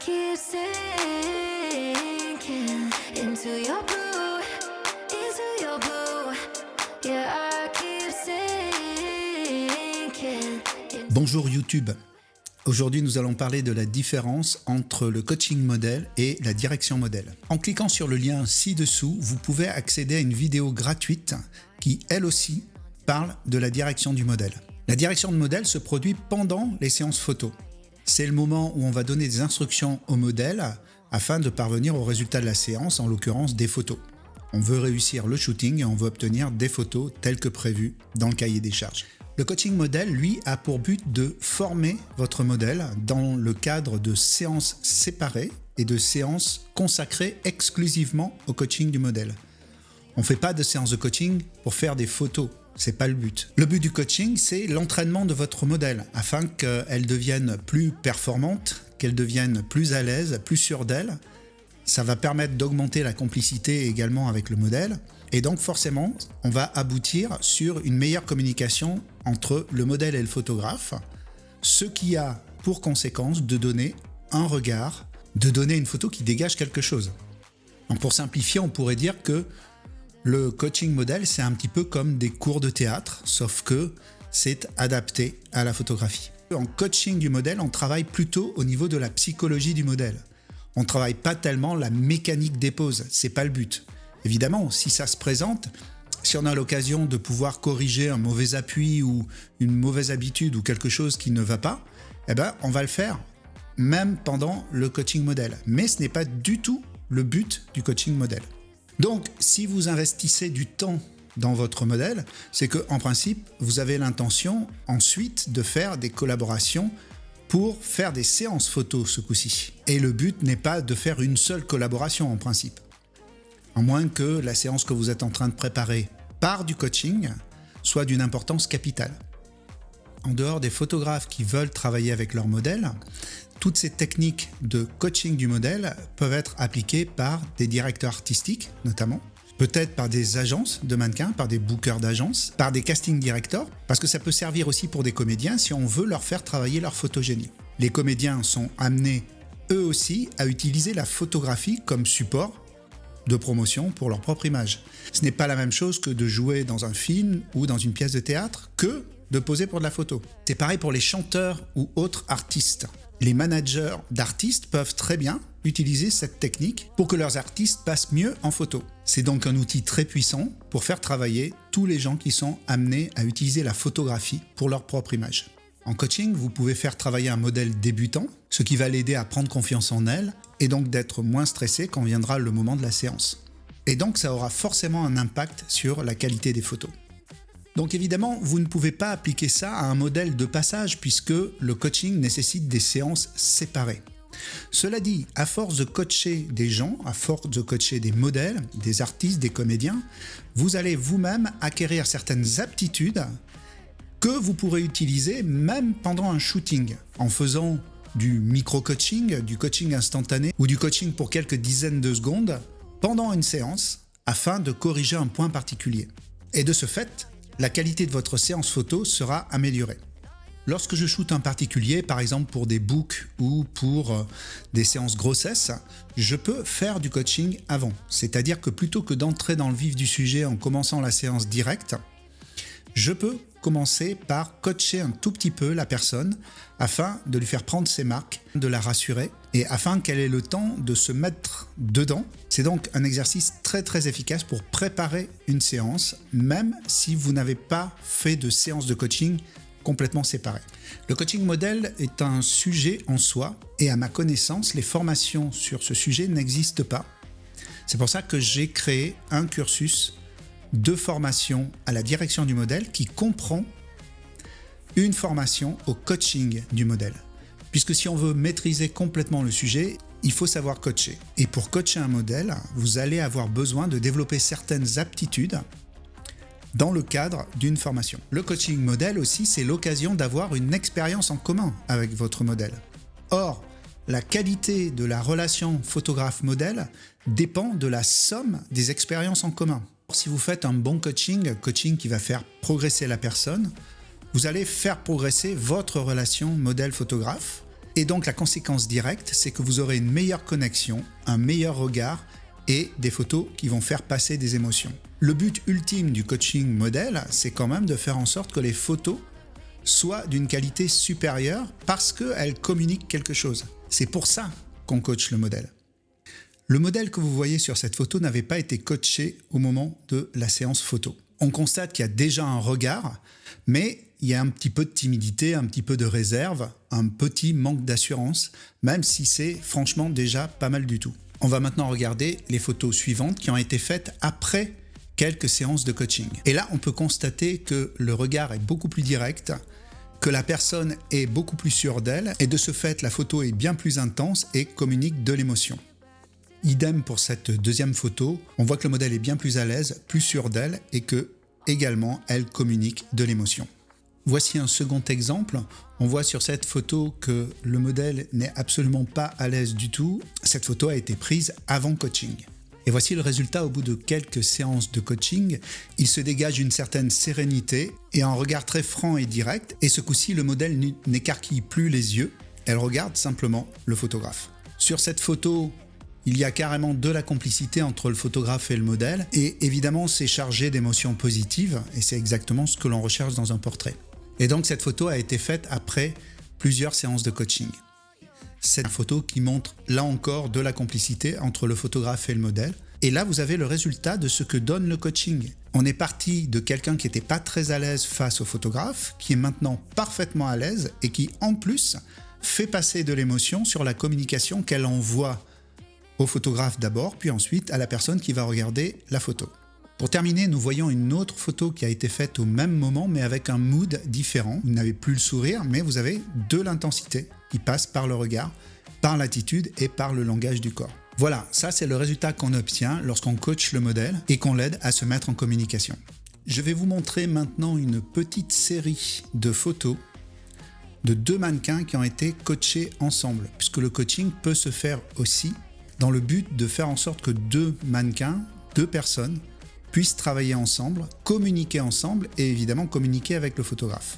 keep sinking into your blue, yeah, I keep sinking. Bonjour YouTube. Aujourd'hui, nous allons parler de la différence entre le coaching modèle et la direction modèle. En cliquant sur le lien ci-dessous, vous pouvez accéder à une vidéo gratuite qui, elle aussi, parle de la direction du modèle. La direction de modèle se produit pendant les séances photo. C'est le moment où on va donner des instructions au modèle afin de parvenir au résultat de la séance, en l'occurrence des photos. On veut réussir le shooting et on veut obtenir des photos telles que prévues dans le cahier des charges. Le coaching modèle, lui, a pour but de former votre modèle dans le cadre de séances séparées et de séances consacrées exclusivement au coaching du modèle. On ne fait pas de séances de coaching pour faire des photos, c'est pas le but. Le but du coaching, c'est l'entraînement de votre modèle afin qu'elle devienne plus performante, qu'elle devienne plus à l'aise, plus sûre d'elle. Ça va permettre d'augmenter la complicité également avec le modèle. Et donc forcément, on va aboutir sur une meilleure communication entre le modèle et le photographe, ce qui a pour conséquence de donner un regard, de donner une photo qui dégage quelque chose. Donc pour simplifier, on pourrait dire que le coaching modèle, c'est un petit peu comme des cours de théâtre, sauf que c'est adapté à la photographie. En coaching du modèle, on travaille plutôt au niveau de la psychologie du modèle. On ne travaille pas tellement la mécanique des poses, c'est pas le but. Évidemment, si ça se présente, si on a l'occasion de pouvoir corriger un mauvais appui ou une mauvaise habitude ou quelque chose qui ne va pas, on va le faire, même pendant le coaching modèle. Mais ce n'est pas du tout le but du coaching modèle. Donc, si vous investissez du temps dans votre modèle, c'est qu'en principe, vous avez l'intention ensuite de faire des collaborations pour faire des séances photos ce coup-ci. Et le but n'est pas de faire une seule collaboration en principe. À moins que la séance que vous êtes en train de préparer par du coaching soit d'une importance capitale. En dehors des photographes qui veulent travailler avec leur modèle, toutes ces techniques de coaching du modèle peuvent être appliquées par des directeurs artistiques notamment, peut-être par des agences de mannequins, par des bookers d'agences, par des casting directors, parce que ça peut servir aussi pour des comédiens si on veut leur faire travailler leur photogénie. Les comédiens sont amenés eux aussi à utiliser la photographie comme support de promotion pour leur propre image. Ce n'est pas la même chose que de jouer dans un film ou dans une pièce de théâtre que de poser pour de la photo. C'est pareil pour les chanteurs ou autres artistes. Les managers d'artistes peuvent très bien utiliser cette technique pour que leurs artistes passent mieux en photo. C'est donc un outil très puissant pour faire travailler tous les gens qui sont amenés à utiliser la photographie pour leur propre image. En coaching, vous pouvez faire travailler un modèle débutant, ce qui va l'aider à prendre confiance en elle et donc d'être moins stressé quand viendra le moment de la séance. Et donc ça aura forcément un impact sur la qualité des photos. Donc évidemment, vous ne pouvez pas appliquer ça à un modèle de passage puisque le coaching nécessite des séances séparées. Cela dit, à force de coacher des gens, à force de coacher des modèles, des artistes, des comédiens, vous allez vous-même acquérir certaines aptitudes que vous pourrez utiliser même pendant un shooting, en faisant du micro-coaching, du coaching instantané ou du coaching pour quelques dizaines de secondes pendant une séance afin de corriger un point particulier. Et de ce fait, la qualité de votre séance photo sera améliorée. Lorsque je shoote un particulier, par exemple pour des books ou pour des séances grossesse, je peux faire du coaching avant. C'est-à-dire que plutôt que d'entrer dans le vif du sujet en commençant la séance directe, je peux commencer par coacher un tout petit peu la personne afin de lui faire prendre ses marques, de la rassurer et afin qu'elle ait le temps de se mettre dedans. C'est donc un exercice très très efficace pour préparer une séance, même si vous n'avez pas fait de séance de coaching complètement séparée. Le coaching modèle est un sujet en soi et à ma connaissance, les formations sur ce sujet n'existent pas. C'est pour ça que j'ai créé un cursus de formation à la direction du modèle qui comprend une formation au coaching du modèle. Puisque si on veut maîtriser complètement le sujet, il faut savoir coacher. Et pour coacher un modèle, vous allez avoir besoin de développer certaines aptitudes dans le cadre d'une formation. Le coaching modèle aussi, c'est l'occasion d'avoir une expérience en commun avec votre modèle. Or, la qualité de la relation photographe-modèle dépend de la somme des expériences en commun. Si vous faites un bon coaching qui va faire progresser la personne, vous allez faire progresser votre relation modèle-photographe Et donc la conséquence directe, c'est que vous aurez une meilleure connexion, un meilleur regard et des photos qui vont faire passer des émotions. Le but ultime du coaching modèle, c'est quand même de faire en sorte que les photos soient d'une qualité supérieure parce qu'elles communiquent quelque chose. C'est pour ça qu'on coach le modèle. Le modèle que vous voyez sur cette photo n'avait pas été coaché au moment de la séance photo. On constate qu'il y a déjà un regard, mais il y a un petit peu de timidité, un petit peu de réserve, un petit manque d'assurance, même si c'est franchement déjà pas mal du tout. On va maintenant regarder les photos suivantes qui ont été faites après quelques séances de coaching. Et là, on peut constater que le regard est beaucoup plus direct, que la personne est beaucoup plus sûre d'elle, et de ce fait, la photo est bien plus intense et communique de l'émotion. Idem pour cette deuxième photo, on voit que le modèle est bien plus à l'aise, plus sûr d'elle, et que, également, elle communique de l'émotion. Voici un second exemple. On voit sur cette photo que le modèle n'est absolument pas à l'aise du tout. Cette photo a été prise avant coaching. Et voici le résultat au bout de quelques séances de coaching. Il se dégage une certaine sérénité et un regard très franc et direct. Et ce coup-ci, le modèle n'écarquille plus les yeux. Elle regarde simplement le photographe. Sur cette photo, il y a carrément de la complicité entre le photographe et le modèle. Et évidemment, c'est chargé d'émotions positives. Et c'est exactement ce que l'on recherche dans un portrait. Et donc cette photo a été faite après plusieurs séances de coaching. C'est une photo qui montre là encore de la complicité entre le photographe et le modèle. Et là, vous avez le résultat de ce que donne le coaching. On est parti de quelqu'un qui n'était pas très à l'aise face au photographe, qui est maintenant parfaitement à l'aise et qui en plus fait passer de l'émotion sur la communication qu'elle envoie au photographe d'abord, puis ensuite à la personne qui va regarder la photo. Pour terminer, nous voyons une autre photo qui a été faite au même moment, mais avec un mood différent. Vous n'avez plus le sourire, mais vous avez de l'intensité qui passe par le regard, par l'attitude et par le langage du corps. Voilà, ça c'est le résultat qu'on obtient lorsqu'on coach le modèle et qu'on l'aide à se mettre en communication. Je vais vous montrer maintenant une petite série de photos de 2 mannequins qui ont été coachés ensemble, puisque le coaching peut se faire aussi dans le but de faire en sorte que 2 mannequins, 2 personnes, puissent travailler ensemble, communiquer ensemble et évidemment communiquer avec le photographe.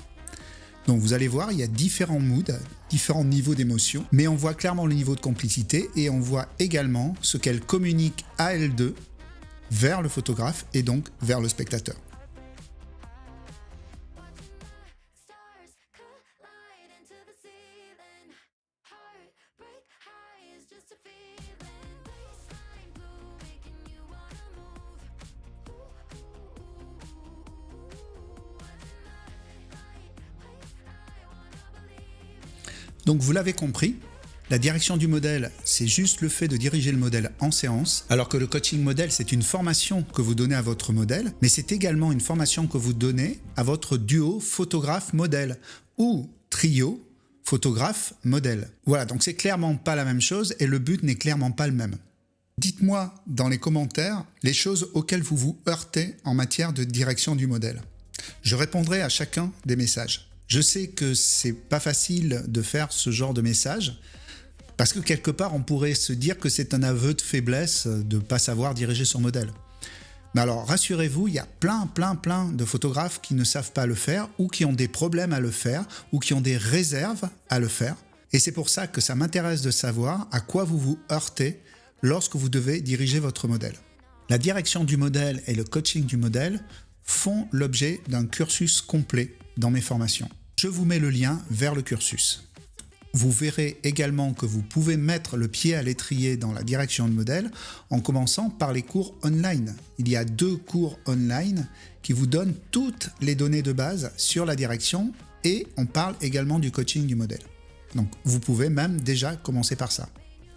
Donc vous allez voir, il y a différents moods, différents niveaux d'émotion, mais on voit clairement le niveau de complicité et on voit également ce qu'elle communique à elles deux vers le photographe et donc vers le spectateur. Donc vous l'avez compris, la direction du modèle, c'est juste le fait de diriger le modèle en séance, alors que le coaching modèle, c'est une formation que vous donnez à votre modèle, mais c'est également une formation que vous donnez à votre duo photographe-modèle ou trio photographe-modèle. Voilà, donc c'est clairement pas la même chose et le but n'est clairement pas le même. Dites-moi dans les commentaires les choses auxquelles vous vous heurtez en matière de direction du modèle. Je répondrai à chacun des messages. Je sais que c'est pas facile de faire ce genre de message parce que quelque part on pourrait se dire que c'est un aveu de faiblesse de ne pas savoir diriger son modèle. Mais alors rassurez-vous, il y a plein de photographes qui ne savent pas le faire ou qui ont des problèmes à le faire ou qui ont des réserves à le faire. Et c'est pour ça que ça m'intéresse de savoir à quoi vous vous heurtez lorsque vous devez diriger votre modèle. La direction du modèle et le coaching du modèle font l'objet d'un cursus complet dans mes formations. Je vous mets le lien vers le cursus. Vous verrez également que vous pouvez mettre le pied à l'étrier dans la direction de modèle en commençant par les cours online. Il y a 2 cours online qui vous donnent toutes les données de base sur la direction et on parle également du coaching du modèle. Donc vous pouvez même déjà commencer par ça.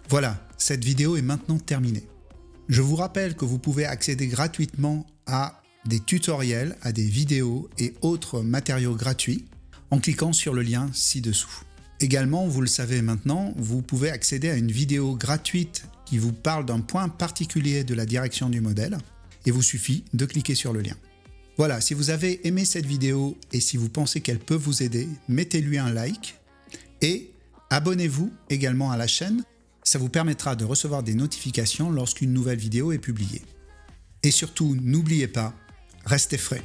Voilà, cette vidéo est maintenant terminée. Je vous rappelle que vous pouvez accéder gratuitement à des tutoriels, à des vidéos et autres matériaux gratuits en cliquant sur le lien ci-dessous. Également, vous le savez maintenant, vous pouvez accéder à une vidéo gratuite qui vous parle d'un point particulier de la direction du modèle et vous suffit de cliquer sur le lien. Voilà, si vous avez aimé cette vidéo et si vous pensez qu'elle peut vous aider, mettez-lui un like et abonnez-vous également à la chaîne. Ça vous permettra de recevoir des notifications lorsqu'une nouvelle vidéo est publiée. Et surtout, n'oubliez pas, restez frais.